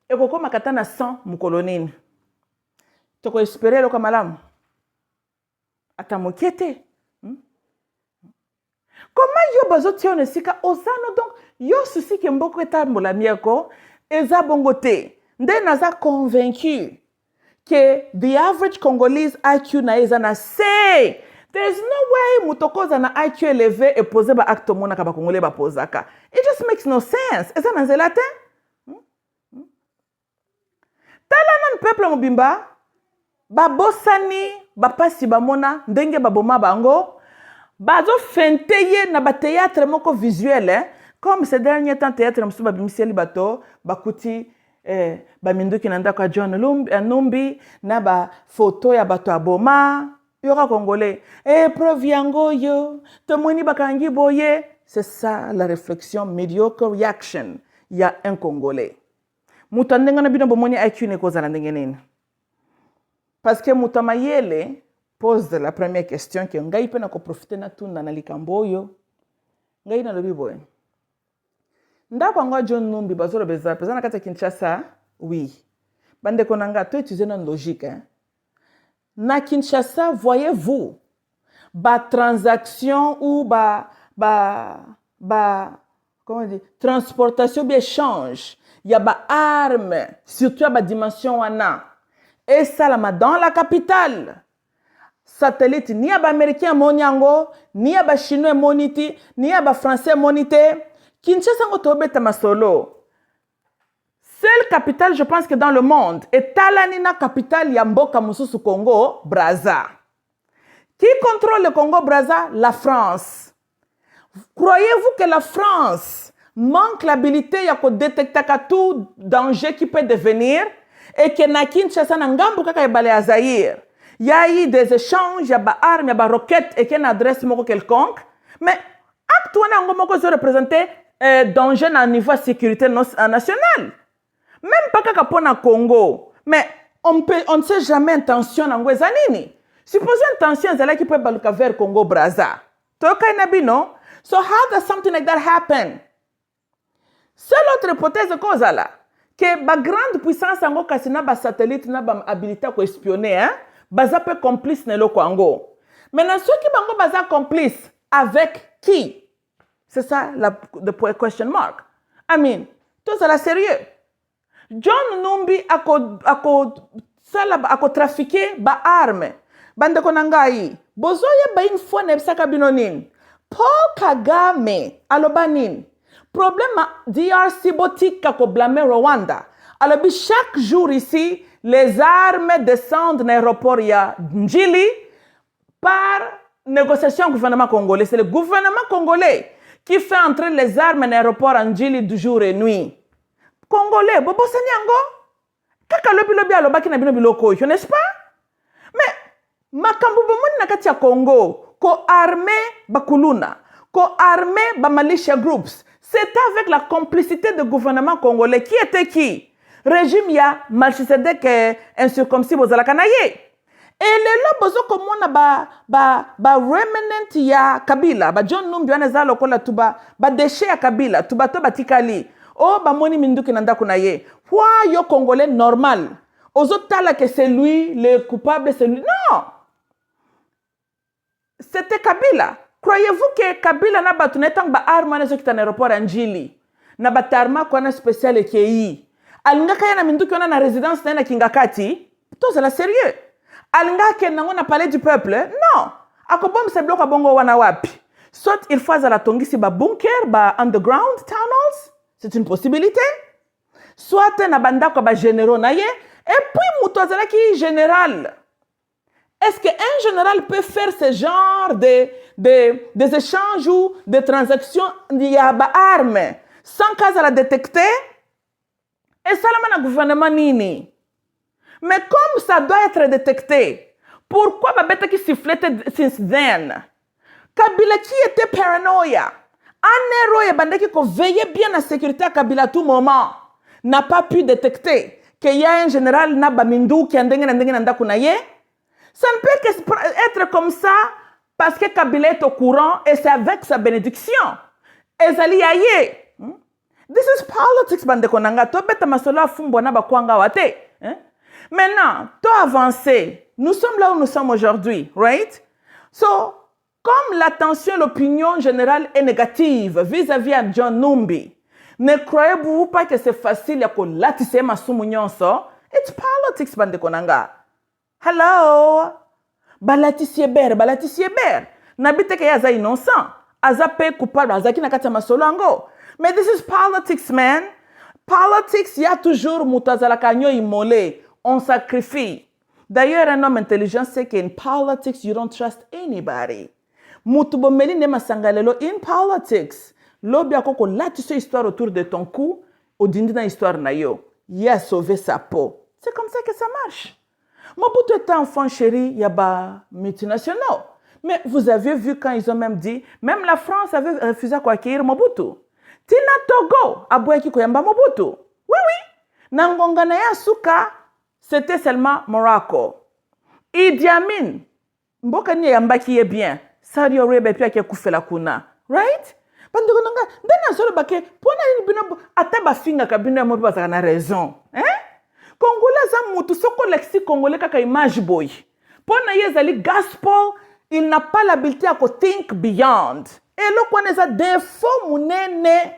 ekokoma kata na 100 mukolo nini toko espérer loka malamu ata mokie te comment yo bazotia na esika osano donc yo susi ke mboko etambola mieko eza bongo te nde naza convaincu que the average Congolese IQ na eza na C. There's no way mutokoza na IQ élevé et poser ba acte mona ka ba Congolais ba posaka. It just makes no sense. Eza na nzela te? Tala nan peuple mobimba ba bosani ba pasi ba mona ndenge ba boma bango bazo fenteye na ba théâtre moko visuel comme ces derniers temps théâtre msuba bimisieli bato bakuti ba minduki na ndako John Numbi na ba photo ya bato aboma yora congolais preuve yango yo tomoni bakangi boye. C'est ça la réflexion mediocre reaction ya un congolais mutu ndenga na bino bomoni IQ ne koza na ndenge nini parce que mutu mayele pose la première question que ngai pe na ko profiter na tunda na likambo yo ngai na lobi boye ndako ngo John Numbi bazolo beza pesa na kati ya Kinshasa oui bande konanga to utiliser une logique na Kinshasa voyez-vous ba transaction ou comment on dit transportation bi échange ya ba arme surtout à ba dimension wana et ça là dans la capitale satellite ni ya ba américain monyango ni ya ba chinois moniti ni ya ba français monité Kinshasa ngo tobeta masolo. Seule capitale, je pense que dans le monde, est Talanina capitale Yamboka Mususu Congo, Brazza. Qui contrôle le Congo Brazza? La France. Croyez-vous que la France manque l'habilité de détecter tout danger qui peut devenir et que na Kinshasa na ngambu kaka ebale à Zaïre? Il y a eu des échanges, il y a des armes, il y a des roquettes et qu'il y a une adresse quelconque. Mais actuellement, on peut représenter danger à niveau de sécurité nationale. Même pas qu'à pona Congo. Mais on ne sait jamais intention dans les années. Supposons intention c'est là qui peut baluka vers Congo Brazza. Toka inabino. So how does something like that happen? Seule autre hypothèse cause là que ba grande puissance ango kasina ba satellite na ba habilité ko espionner hein, baza pe complice na lo Congo. Maintenant ceux qui bango baza complice avec qui? C'est ça the question mark. I mean, tout ça là sérieux. John Numbi ako trafiquer ba arme. Bande konangai. Bozoye ba info nebsaka binonin. Paul Kagame alobanin. Problème DRC botique kako blâmer Rwanda. Alors chaque jour ici, les armes descendent dans l'aéroport ya Njili par négociation gouvernement congolais. C'est le gouvernement congolais qui fait entrer les armes dans l'aéroport Njili du jour et nuit. Congolais, bobo sanyango. Kaka lobi alobaki na bino biloko, n'est-ce pas? Mais makambo bomoni na kati ya Congo, ko armé bakuluna, ko armé ba militia groups. C'est avec la complicité du gouvernement congolais qui était qui? Régime ya Malchisedek incirconcis bozala kanaye. Et les là bozo komona ba remnant ya Kabila, ba John Numbi wana za lokola tuba ba déchet ya Kabila, tuba to batikali. Oh, ba moni minduki nanda kunaye. Pourquoi yo Congolais normal? Aux autres tala que c'est lui le coupable, c'est lui. Non! C'était Kabila. Croyez-vous que Kabila na batu netang ba arma na zokita na aéroport Njili? Na batarma kwa na spécial ekei. Alinga kaya na minduki wana na résidence na Kingakati? Tout c'est la sérieux. Alinga ke nango na palais du peuple? Non! Akobom se bloka bongo wana wapi. Soit il faut la tongisi ba bunker, ba underground tunnels. C'est une possibilité. Soit na banda ko ba généraux na ye. Et puis mutozala ki général. Est-ce qu'un général peut faire ce genre des échanges ou des transactions d'armes sans cas à la détecter? Et ça, le gouvernement nini. Mais comme ça doit être détecté, pourquoi Babeta qui sifflait since then? Kabila qui était paranoïa. Un héros qui veillait bien à la sécurité à Kabila à tout moment n'a pas pu détecter qu'il y a un général Nabamindu qui a un. Ça ne peut qu'être comme ça parce que Kabila est au courant et c'est avec sa bénédiction. Ezali aye. This is politics, bande konanga. To beta masolo afumbo na bakwanga wate. Maintenant, to avancer. Nous sommes là où nous sommes aujourd'hui, right? So, comme l'attention, l'opinion générale est négative vis-à-vis de John Numbi, ne croyez-vous pas que c'est facile à latisser ma soumounionso? It's politics, bande konanga. Hello? Balatisie ber. Nabite ke yaza innocent. Aza pe coupable, aza ki nakati masolo ango. Mais this is politics, man. Politics, il y a toujours mutazala kanyo imole. On sacrifie. D'ailleurs, un homme intelligent sait qu'in politics, you don't trust anybody. Mutubo meli ne masangalelo in politics. Lobi akoko latisse histoire autour de ton cou, odindi na histoire na yo. Il a sauvé sa peau. C'est comme ça que ça marche. Mobutu était enfant chéri, yaba multinationaux. Mais vous avez vu quand ils ont même dit, même la France avait refusé à accueillir Mobutu. Tina Togo, Aboueki Koyamba Mobutu. Oui, oui. Nangonga na ya suka, c'était seulement Morocco. Idi Amin, mboka ni yamba qui est bien. Saudi Arabia pia ke kufela kuna. Right? Bandiko nanga, ndena solo bake, pona ni bino ataba finga kabino mo ba na raison. Congolais za mutu soko lexi congolais kaka image boy. Pona yezali gospel, il n'a pas l'habilité à think beyond. Et là, quand on a des défauts, mounene,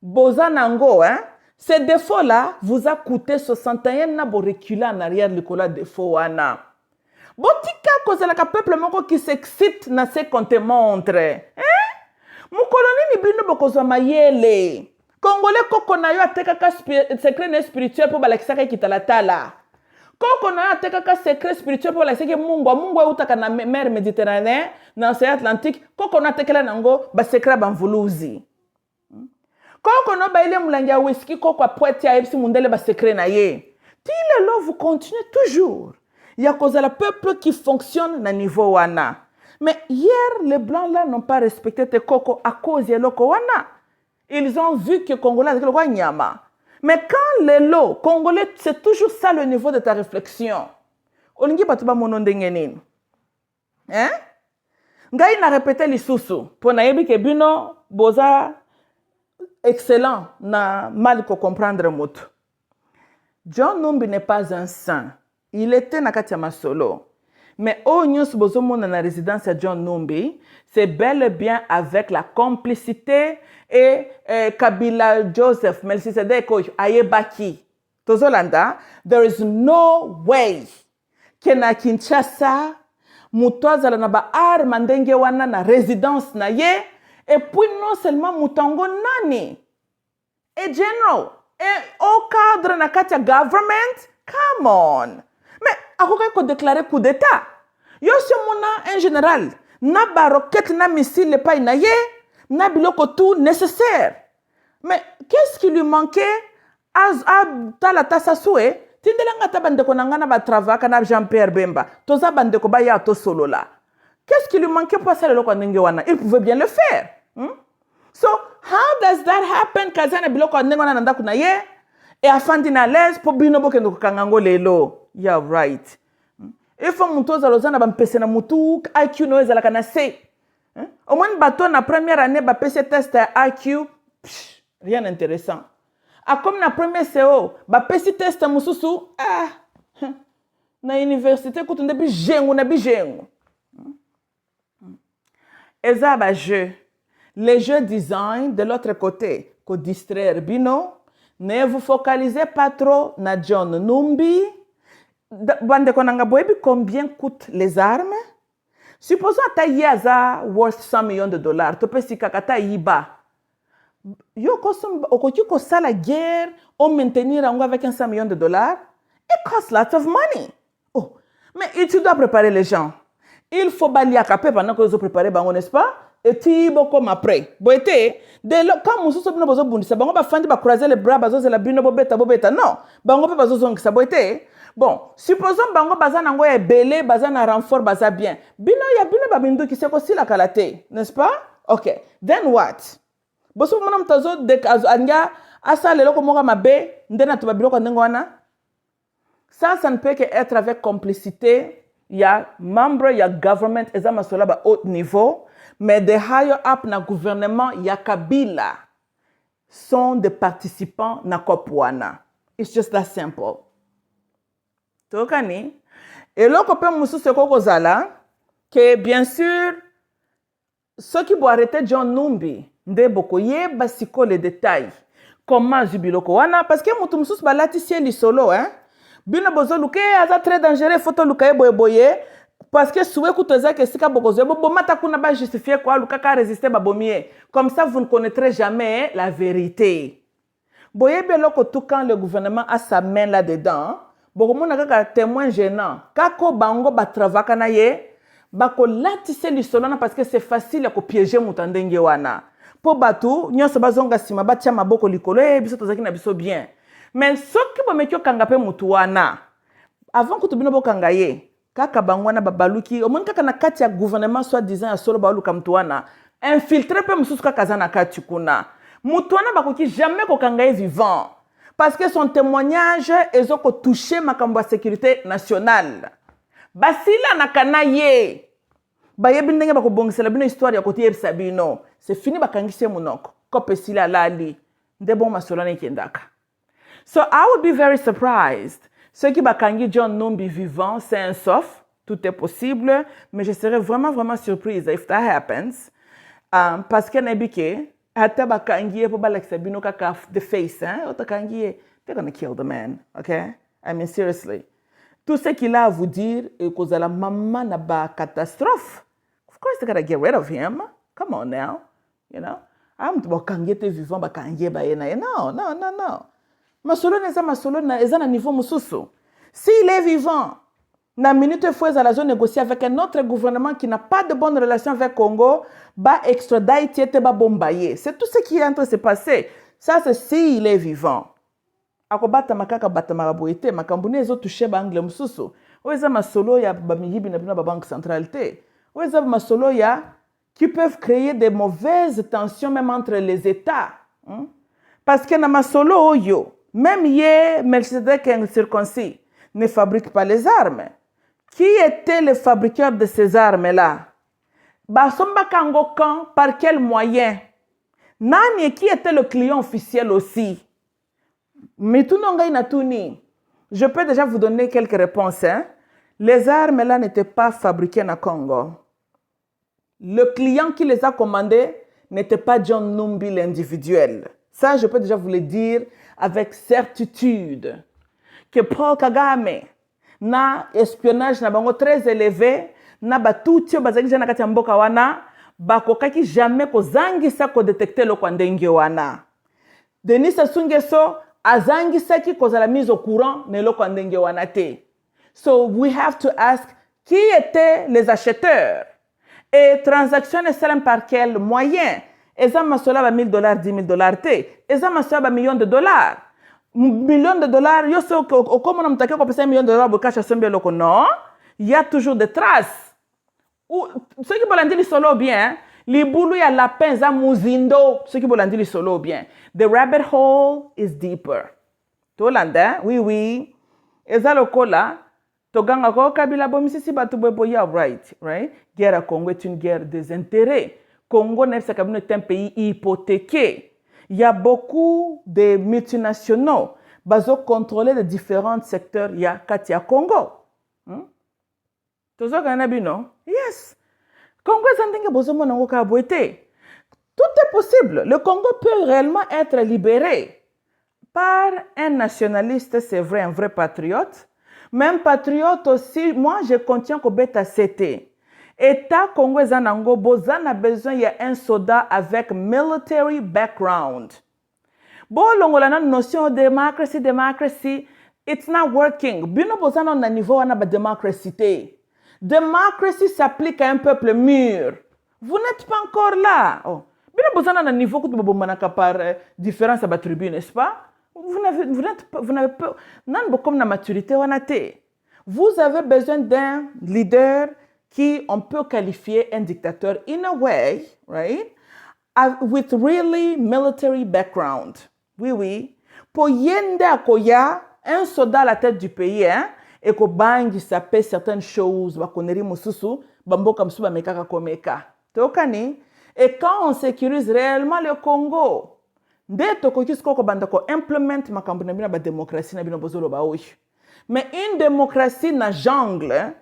bozanango, ces défauts-là vous a coûté 61 na bo reculer en arrière le cola défaut wana. Botika cause la peuple moko qui s'excite na ce qu'on te montre. Mon colonel ni bino bokozwa mayele. Congolais koko na yo atekaka secret spirituel pour balakisaka kitalatala. Koko na yo atekaka secret spirituel pour balakisaka mungu utaka na mer Méditerranée na océan Atlantique. Koko na tekela nango ba secret banvuluzi. Koko no ba ile mulangia whisky koko apwete ya epsi mundele ba secret na ye. Tile lo vous continuez toujours. Il y a cause à la peuple qui fonctionne na niveau wana. Mais hier, les blancs là n'ont pas respecté tes cocos à cause de loko wana. Ils ont vu que Congolais c'est le roi Nyama. Mais quand les lots Congolais, c'est toujours ça le niveau de ta réflexion. Olingi batuba monondengenin. Ngai na répété lisusu. Pour na yebi ke bino boza excellent na mal ko comprendre moto. John Numbi n'est pas un saint. Il était na kati ya masolo. Mais au nyos bozomona na résidence à John Numbi, c'est bel et bien avec la complicité et Kabila Joseph Melchisedeko Ayebaki. Tozolanda, there is no way que na Kinshasa mutozala na ba arma ndenge wana na résidence na ye et puis non seulement mutango nani et general et au cadre na kati ya government, come on. Mais akoka ko déclarer coup d'état. Yo si mona un général na ba roquette na missile pas inaye na biloko tout nécessaire. Mais qu'est-ce qui lui manquait à talata sasoué tindelanga tabandeko nangana ba travaka na Jean-Pierre Bemba. Toza bandeko ba ya to solo là. Qu'est-ce qui lui manquait pour ça le loko ndenge wana? Il pouvait bien le faire. So how does that happen kazana biloko ndenge wana nanda kuna ye et afandi na l'aise pour bino bokendo kangango lelo. Yeah, right. Il faut mutoza lozana ba mpese na mutu IQ no ezala kana C. Au moins bateau na première année ba PC test IQ, rien d'intéressant. A comme na première CO, ba PC test mususu, na université kutunde bi jengu na bi jengu. Eza ba jeu. Les jeux design de l'autre côté, ko distraire bino, ne vous focalisez pas trop na John Numbi. Bande konanga boebi combien coûtent les armes? Supposons que tu as worth 100 millions de dollars. Tu peux si kakata yiba. Yo kosum okoki ko sala guerre ou maintenir en avec 100 millions de dollars. It costs lots of money. Oh, mais tu dois préparer les gens. Il faut balia capé pendant que vous préparez bango, n'est-ce pas? Et tu beaucoup après. Boité, quand vous avez besoin de ça, bango ba fandi ba croiser les bras, bazo la bino bobeta. Non, bango pe bazo zong ça boité. Bon, supposons bango bazan nango ya belé, bazan na renfort baza bien. Bino ya bino babindu qui seko si la kalate, n'est-ce pas? OK. Then what? Boso monam tazo de anga asa lelo ko moka mabe, ndena to babilo ko ndengo wana. Ça ne peut qu'être avec complicité il y a membre, il y a government, et ça masolo ba haut niveau, mais de higher up na gouvernement, il y a Kabila, sont des participants na kopwana. It's just that simple. Tokani. Et là, qu'on peut mousser ce qu'on que bien sûr, ceux qui vont arrêter John Numbi, ndeboko yeba siko les détails. Comment jubiloko wana? Parce que moutou moussous balati sieli solo, hein? Bino bozo luke, aza très dangereux, photo luka boye. Parce que soué kouteza que sika bokozo, bo mata kuna ba justifier quoi, luka ka résister ba bomie. Comme ça, vous ne connaîtrez jamais la vérité. Boye beloko tout quand le gouvernement a sa main là-dedans, bokomona kaka témoin gênant. Kako bango ba travaka na ye, bako latisse lisolana parce que c'est facile à piéger mutandenge wana. Po batu, nyonso bazonga sima batia maboko likolo, biso tozaki na biso bien. Mais soki bo mekyo kanga pe mutu wana, avant que tobino bo kanga ye, kaka bangwana babaluki, omoni kaka na kati ya gouvernement soit disant ya solo baluka mutu wana, infiltré pe mususu kaka za na kati kuna. Mutu wana bakoki jamais ko kanga ye vivant. Parce que son témoignage ezoko touché makambo ya sécurité nationale. Basila nakana ye. Bayebi ndenge bakobongisela bino histoire ya kote yebisa bino. C'est fini bakangise munoko. Kope sila lali. Ndebo masolana ikendaka. So I would be very surprised. Ceux qui bakangi John Numbi vivant, c'est un sauf. Tout est possible. Mais je serais vraiment surprise if that happens. Parce que nebike, hata bakangi po balakisa bino kaka the face, hein? Otakangi, they're gonna kill the man. Okay? I mean, seriously. Tout ce qu'il a à vous dire est que la maman n'a pas catastrophe. Of course, they gotta get rid of him. Come on now. You know? I'm bakangete vivant, bakangie baena. No. Masolo neza masolo na eza na niveau mususu. S'il est vivant, na minute fois à la zone négocier avec un autre gouvernement qui n'a pas de bonne relation avec Congo, ba extradite te ba bombaye. C'est tout ce qui est en train de se passer. Ça, c'est s'il est vivant. Akobata makaka bata maraboete makambune ezo toucher ba angle mususu oeza masolo ya bamiyibi na bino ba banque centrale te oeza masolo ya qui peuvent créer des mauvaises tensions même entre les états, parce que na masolo oyo même ye Melchizedek circoncis ne fabrique pas les armes. Qui était le fabricant de ces armes là? Basomba kango kan, par quel moyen? Nani qui était le client officiel aussi? Mais tout non gagne. Je peux déjà vous donner quelques réponses. Hein? Les armes là n'étaient pas fabriquées au Congo. Le client qui les a commandées n'était pas John Numbi l'individuel. Ça, je peux déjà vous le dire avec certitude. Que Paul Kagame na espionnage na bango très élevé, na batutio bazaki jana kati mboka wana, bakokaki jamais kozangisa ko détecter lo kwa ndenge wana. Denis Sassou Nguesso azangisaki kozala mise au courant ne lo kwa ndenge wana te. So we have to ask qui étaient les acheteurs et transaction est par quel moyen? Eza masola ba $1000, $10,000 te. Eza masola ba millions de dollars. Millions de dollars, yo so comme on mtake ko pesa millions de dollars bokasha sembe loko non, il y a toujours des traces. Ou ceux qui bolandi li solo bien, li bulu ya lapin za muzindo, ceux qui bolandi li solo bien. The rabbit hole is deeper. Tolanda, oui. Eza lokola toganga ko kabila bomisisi batu bebo ya right. Guerre à Congo est une guerre des intérêts. Congo n'est un pays hypothéqué. Il y a beaucoup de multinationaux qui contrôlent les différents secteurs. Il y a Katia Congo. Yes. Congo est tout est possible. Le Congo peut réellement être libéré par un nationaliste, c'est vrai, un vrai patriote. Même patriote aussi, moi je contiens qu'au bêta CT. État Congo Zanango Bozan a besoin il y a un soldat avec military background. Bon l'ongolana notion de democracy, it's not working. Bino Bozan on a niveau on a ba démocratie. Démocratie s'applique à un peuple mûr. Vous n'êtes pas encore là. Oh. Bino Bozan on a niveau que tu manaka par différence à ba tribu, n'est-ce pas? Vous n'avez pas comme la maturité on a été. Vous avez besoin d'un leader qui on peut qualifier un dictateur in a way, right? With really military background. Oui. Pour yende akoya, un soldat à la tête du pays, hein? et ko bangi sape certaines choses bakoneri mususu bamboka mususu bamekaka komeka tokani. Et quand on sécurise réellement le Congo, nde tokoki siko banda ko implement makambo na bino ba démocratie na bino bozolo ba oyo. Mais une démocratie na jungle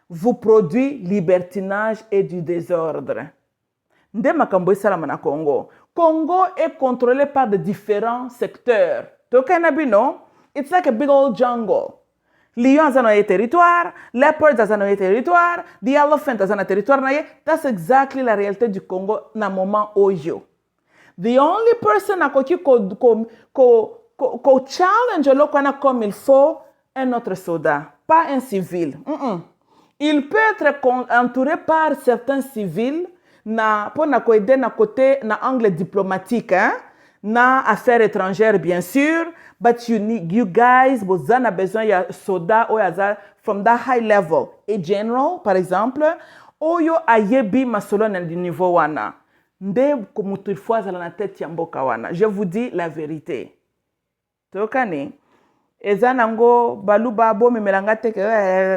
vous produit libertinage et du désordre. Nde makambo esalama na Congo. Congo est contrôlé par de différents secteurs. Tokana bino, it's like a big old jungle. Lion a un territoire, leopard a un territoire, the elephant a un territoire. That's exactly la réalité du Congo na moment oyo. The only person à qui challenge le comme il faut est notre soldat, pas un civil. Il peut être entouré par certains civils pour aider na côté na angle diplomatique, hein? Na affaires étrangères bien sûr, but you guys vous en avez besoin ya soda ou ya from that high level. Et general par exemple, oyo ayebi masolo na niveau wana. Nde kumutu fois à la tête ya mboka wana. Je vous dis la vérité. Tokani ezanango baluba bo memelanga te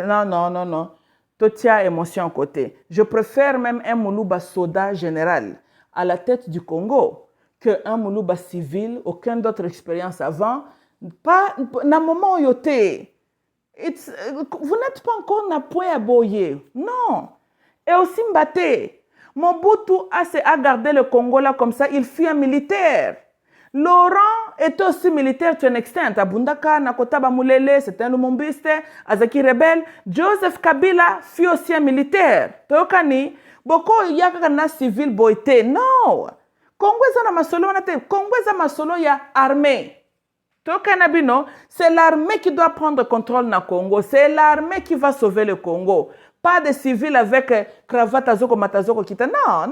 non. Totia émotion à côté. Je préfère même un Moulouba soda général à la tête du Congo qu'un Moulouba civil, aucune autre expérience avant. Pas, na moment où vous n'êtes pas encore na point à boyer. Non. Et aussi Mbaté. Mobutu a gardé le Congo là comme ça. Il fut un militaire. Laurent était aussi militaire to an extent. Abundaka, Nakotaba Moulele, c'était un Lumumbiste, Azaki rebelle. Joseph Kabila fut aussi un militaire. Tokani, beaucoup yaka na civil boité. Non. Congo est masolo Congo est masolo ya armée. Tokanabino, c'est l'armée qui doit prendre contrôle na Congo. C'est l'armée qui va sauver le Congo. Pas des civils avec cravate azoko matazoko kita. Non.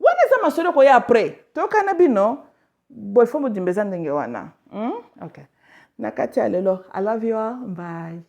When est ça masolo ko ya après? Tokanabino. Boy, faut me dire, okay. Nakati alelo. I love you all. Bye.